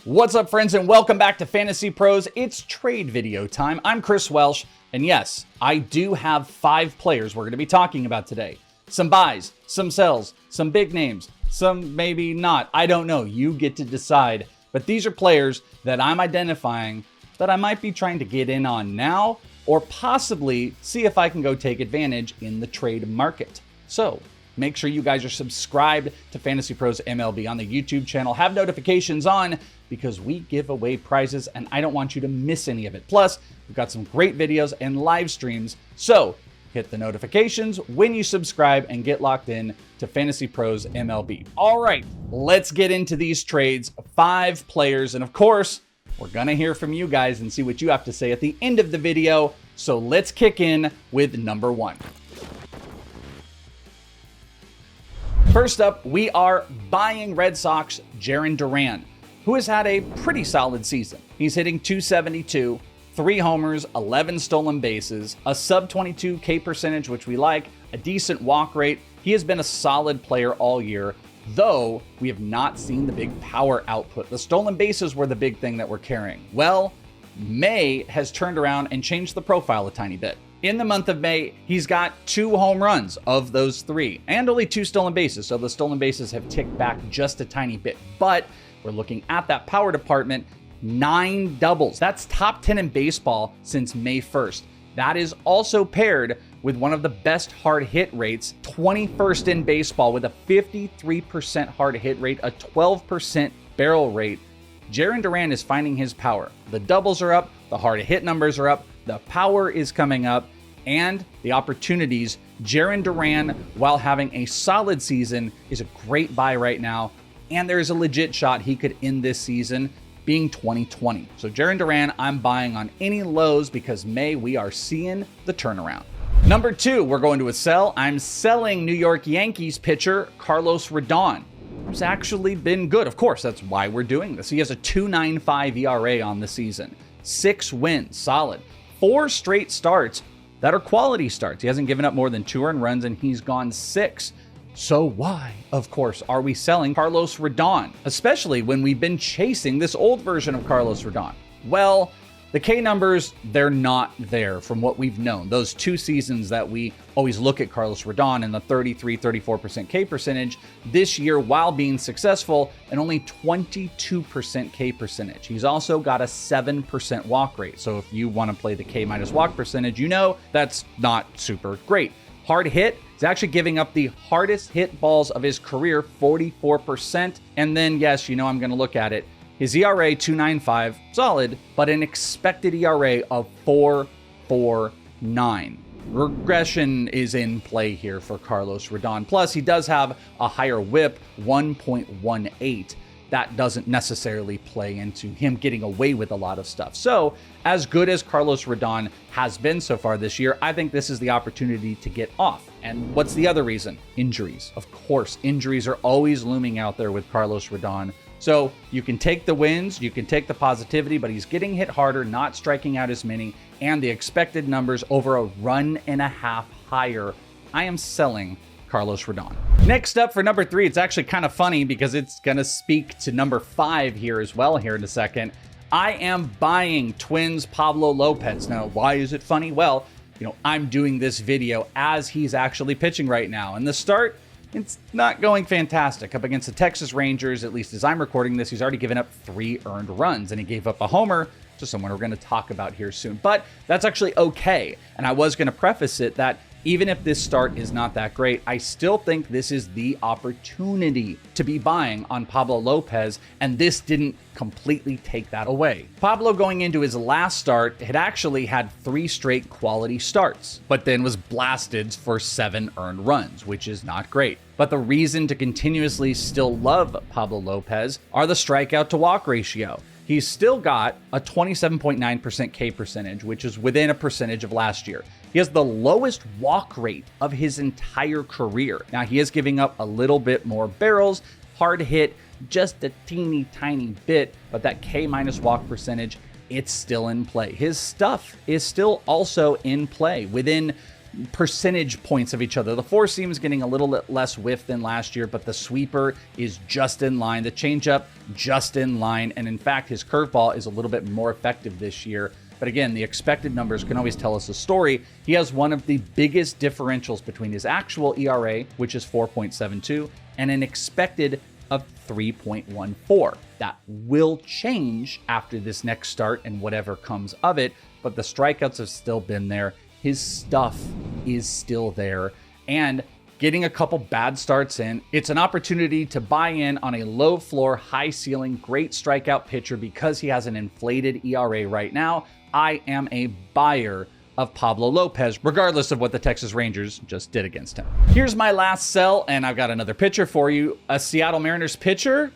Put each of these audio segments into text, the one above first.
What's up, friends, and welcome back to Fantasy Pros. It's trade video time. I'm Chris Welsh, and yes, I do have 5 players we're going to be talking about today. Some buys, some sells, some big names, some maybe not. I don't know. You get to decide. But these are players that I'm identifying that I might be trying to get in on now, or possibly see if I can go take advantage in the trade market. So make sure you guys are subscribed to Fantasy Pros MLB on the YouTube channel. Have notifications on because we give away prizes and I don't want you to miss any of it. Plus, we've got some great videos and live streams. So hit the notifications when you subscribe and get locked in to Fantasy Pros MLB. All right, let's get into these trades. 5 players. And of course, we're going to hear from you guys and see what you have to say at the end of the video. So let's kick in with number 1. First up, we are buying Red Sox Jarren Duran, who has had a pretty solid season. He's hitting .272, 3 homers, 11 stolen bases, a sub 22 K percentage, which we like, a decent walk rate. He has been a solid player all year, though we have not seen the big power output. The stolen bases were the big thing that we're carrying. Well, May has turned around and changed the profile a tiny bit. In the month of May, he's got 2 home runs of those 3 and only 2 stolen bases. So the stolen bases have ticked back just a tiny bit, but we're looking at that power department, 9 doubles. That's top 10 in baseball since May 1st. That is also paired with one of the best hard hit rates, 21st in baseball with a 53% hard hit rate, a 12% barrel rate. Jarren Duran is finding his power. The doubles are up, the hard hit numbers are up, the power is coming up, and the opportunities. Jarren Duran, while having a solid season, is a great buy right now, and there's a legit shot he could end this season being 2020. So Jarren Duran, I'm buying on any lows because May, we are seeing the turnaround. Number 2, we're going to a sell. I'm selling New York Yankees pitcher Carlos Rodon, who's actually been good. Of course, that's why we're doing this. He has a 2.95 ERA on the season, 6 wins, solid. 4 straight starts that are quality starts. He hasn't given up more than 2 earned runs, and he's gone 6. So why, of course, are we selling Carlos Rodon, especially when we've been chasing this old version of Carlos Rodon? Well, the K numbers, they're not there from what we've known. Those 2 seasons that we always look at Carlos Rodon in the 33-34% K percentage. This year, while being successful, and only 22% K percentage. He's also got a 7% walk rate. So if you want to play the K minus walk percentage, you know that's not super great. Hard hit, he's actually giving up the hardest hit balls of his career, 44%. And then, yes, you know I'm going to look at it. His ERA, 2.95, solid, but an expected ERA of 4.49. Regression is in play here for Carlos Rodon. Plus, he does have a higher whip, 1.18. That doesn't necessarily play into him getting away with a lot of stuff. So, as good as Carlos Rodon has been so far this year, I think this is the opportunity to get off. And what's the other reason? Injuries. Of course, injuries are always looming out there with Carlos Rodon. So you can take the wins, you can take the positivity, but he's getting hit harder, not striking out as many, and the expected numbers over a 1.5 higher. I am selling Carlos Rodon. Next up for number 3, it's actually kind of funny because it's going to speak to number 5 here as well here in a second. I am buying Twins Pablo Lopez. Now, why is it funny? Well, I'm doing this video as he's actually pitching right now. And the start, it's not going fantastic. Up against the Texas Rangers, at least as I'm recording this, he's already given up 3 earned runs, and he gave up a homer to someone we're going to talk about here soon. But that's actually okay. And I was going to preface it that even if this start is not that great, I still think this is the opportunity to be buying on Pablo Lopez, and this didn't completely take that away. Pablo, going into his last start, had actually had 3 straight quality starts, but then was blasted for 7 earned runs, which is not great. But the reason to continuously still love Pablo Lopez are the strikeout to walk ratio. He's still got a 27.9% K percentage, which is within a percentage of last year. He has the lowest walk rate of his entire career. Now, he is giving up a little bit more barrels, hard hit just a teeny tiny bit, but that K minus walk percentage, it's still in play. His stuff is still also in play within percentage points of each other. The four seam is getting a little bit less whiff than last year, but the sweeper is just in line. The changeup, just in line. And in fact, his curveball is a little bit more effective this year. But again, the expected numbers can always tell us a story. He has one of the biggest differentials between his actual ERA, which is 4.72, and an expected of 3.14. That will change after this next start and whatever comes of it, but the strikeouts have still been there. His stuff is still there, and getting a couple bad starts in, it's an opportunity to buy in on a low floor, high ceiling, great strikeout pitcher because he has an inflated ERA right now. I am a buyer of Pablo Lopez, regardless of what the Texas Rangers just did against him. Here's my last sell, and I've got another pitcher for you. A Seattle Mariners pitcher?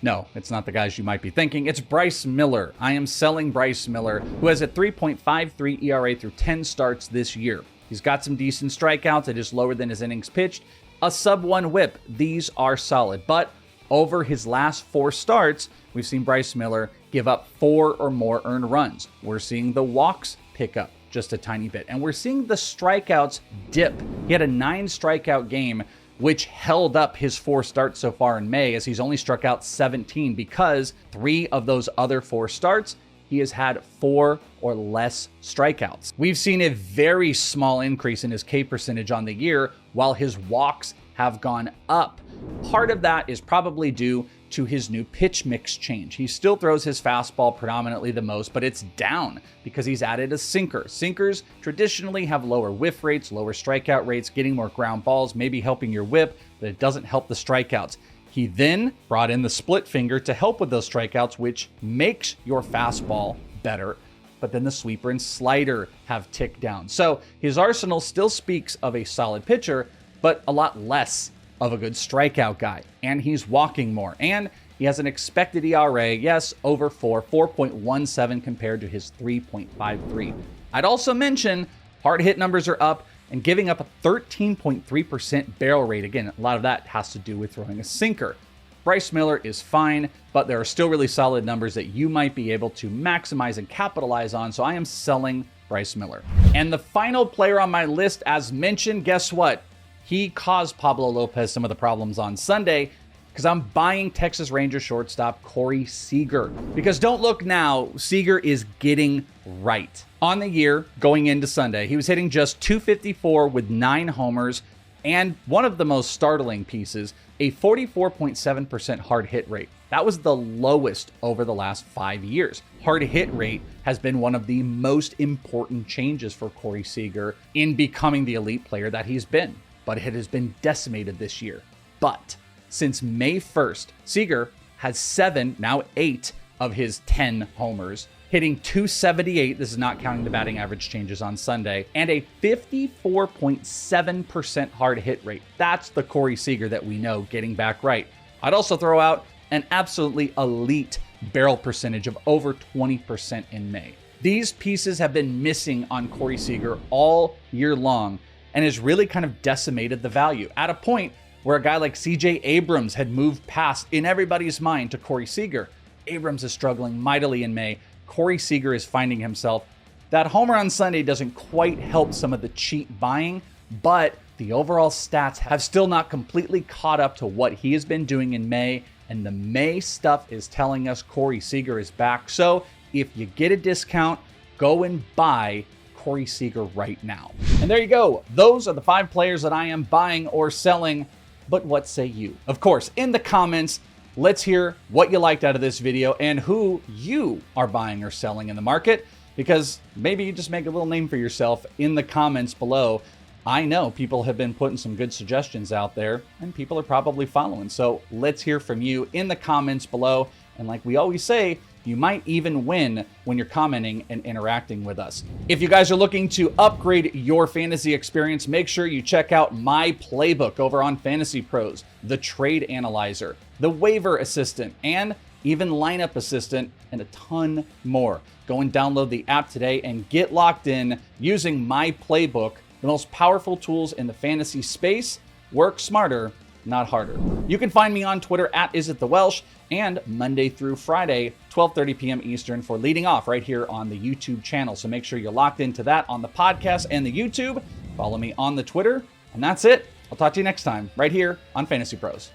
No, it's not the guys you might be thinking. It's Bryce Miller. I am selling Bryce Miller, who has a 3.53 ERA through 10 starts this year. He's got some decent strikeouts. It is lower than his innings pitched. A sub-1 whip. These are solid. But over his last 4 starts, we've seen Bryce Miller give up 4 or more earned runs. We're seeing the walks pick up just a tiny bit. And we're seeing the strikeouts dip. He had a 9 strikeout game, which held up his 4 starts so far in May, as he's only struck out 17 because 3 of those other 4 starts, he has had 4 or less strikeouts. We've seen a very small increase in his K percentage on the year, while his walks have gone up. Part of that is probably due to his new pitch mix change. He still throws his fastball predominantly the most, but it's down because he's added a sinker. Sinkers traditionally have lower whiff rates, lower strikeout rates, getting more ground balls, maybe helping your whip, but it doesn't help the strikeouts. He then brought in the split finger to help with those strikeouts, which makes your fastball better, but then the sweeper and slider have ticked down. So his arsenal still speaks of a solid pitcher, but a lot less of a good strikeout guy. And he's walking more. And he has an expected ERA, yes, over 4.17 compared to his 3.53. I'd also mention hard hit numbers are up and giving up a 13.3% barrel rate. Again, a lot of that has to do with throwing a sinker. Bryce Miller is fine, but there are still really solid numbers that you might be able to maximize and capitalize on. So I am selling Bryce Miller. And the final player on my list, as mentioned, guess what? He caused Pablo Lopez some of the problems on Sunday, because I'm buying Texas Rangers shortstop Corey Seager. Because don't look now, Seager is getting right. On the year, going into Sunday, he was hitting just .254 with 9 homers, and one of the most startling pieces, a 44.7% hard hit rate. That was the lowest over the last 5 years. Hard hit rate has been one of the most important changes for Corey Seager in becoming the elite player that he's been. But it has been decimated this year. But since May 1st, Seager has 7, now 8 of his 10 homers, hitting .278, this is not counting the batting average changes on Sunday, and a 54.7% hard hit rate. That's the Corey Seager that we know getting back right. I'd also throw out an absolutely elite barrel percentage of over 20% in May. These pieces have been missing on Corey Seager all year long, and has really kind of decimated the value at a point where a guy like CJ Abrams had moved past in everybody's mind to Corey Seager. Abrams is struggling mightily in May. Corey Seager is finding himself. That homer on Sunday doesn't quite help some of the cheap buying, but the overall stats have still not completely caught up to what he has been doing in May, and the May stuff is telling us Corey Seager is back. So if you get a discount, go and buy Corey Seager right now. And there you go. Those are the 5 players that I am buying or selling. But what say you? Of course, in the comments, let's hear what you liked out of this video and who you are buying or selling in the market, because maybe you just make a little name for yourself in the comments below. I know people have been putting some good suggestions out there and people are probably following. So let's hear from you in the comments below. And like we always say, you might even win when you're commenting and interacting with us. If you guys are looking to upgrade your fantasy experience, make sure you check out my playbook over on FantasyPros, the trade analyzer, the waiver assistant, and even lineup assistant, and a ton more. Go and download the app today and get locked in using my playbook, the most powerful tools in the fantasy space. Work smarter, not harder. You can find me on Twitter at @IsItTheWelsh, and Monday through Friday, 12:30 p.m. Eastern for Leading Off right here on the YouTube channel. So make sure you're locked into that on the podcast and the YouTube. Follow me on the Twitter, and that's it. I'll talk to you next time, right here on Fantasy Pros.